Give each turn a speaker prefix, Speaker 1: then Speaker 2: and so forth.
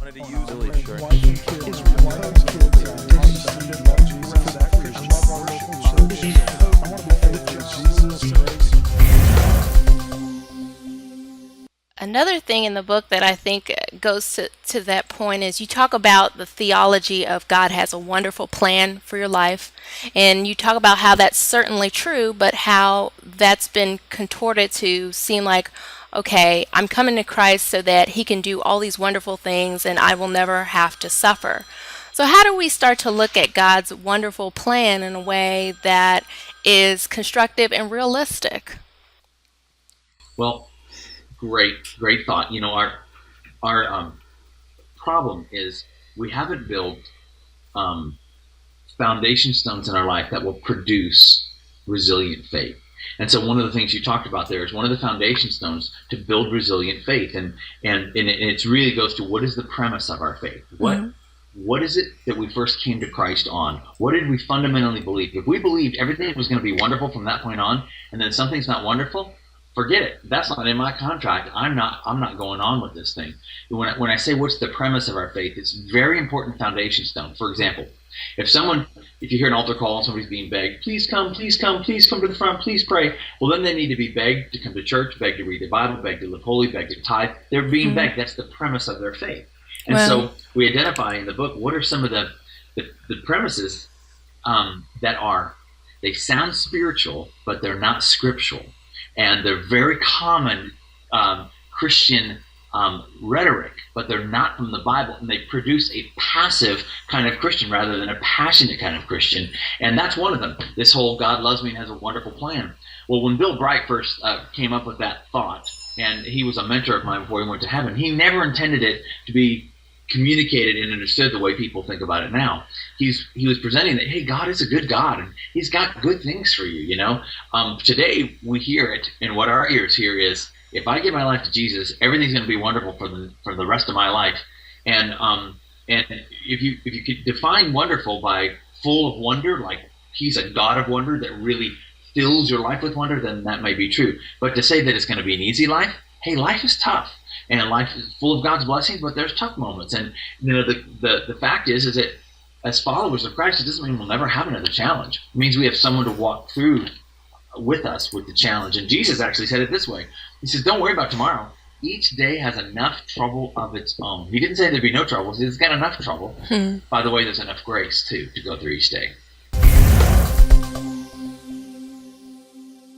Speaker 1: wanted to use
Speaker 2: really sure.
Speaker 3: Another thing in the book that I think goes to that point is you talk about the theology of God has a wonderful plan for your life. And you talk about how that's certainly true, but how that's been contorted to seem like, okay, I'm coming to Christ so that he can do all these wonderful things and I will never have to suffer. So how do we start to look at God's wonderful plan in a way that is constructive and realistic?
Speaker 4: Well, great thought. You know, our problem is we haven't built foundation stones in our life that will produce resilient faith. And so one of the things you talked about there is one of the foundation stones to build resilient faith, and it really goes to what is the premise of our faith? What is it that we first came to Christ on? What did we fundamentally believe? If we believed everything was going to be wonderful from that point on, and then something's not wonderful, forget it. That's not in my contract. I'm not going on with this thing. When I say what's the premise of our faith, it's a very important foundation stone. For example, if you hear an altar call and somebody's being begged, please come to the front, please pray. Well, then they need to be begged to come to church, begged to read the Bible, begged to live holy, begged to tithe. They're being begged. That's the premise of their faith. And so we identify in the book what are some of the premises they sound spiritual, but they're not scriptural. And they're very common Christian rhetoric, but they're not from the Bible, and they produce a passive kind of Christian rather than a passionate kind of Christian. And that's one of them. This whole God loves me and has a wonderful plan. Well, when Bill Bright first came up with that thought, and he was a mentor of mine before he went to heaven, he never intended it to be communicated and understood the way people think about it now. He was presenting that, hey, God is a good God, and he's got good things for you, you know. Today we hear it, and what our ears hear is, if I give my life to Jesus, everything's going to be wonderful for the rest of my life. And if you could define wonderful by full of wonder, like he's a God of wonder that really fills your life with wonder, then that may be true. But to say that it's going to be an easy life, hey, life is tough. And life is full of God's blessings, but there's tough moments. And you know, the fact is that as followers of Christ, it doesn't mean we'll never have another challenge. It means we have someone to walk through with us with the challenge. And Jesus actually said it this way. He says, don't worry about tomorrow. Each day has enough trouble of its own. He didn't say there'd be no trouble. He says it's got enough trouble. By the way, there's enough grace, too, to go through each day.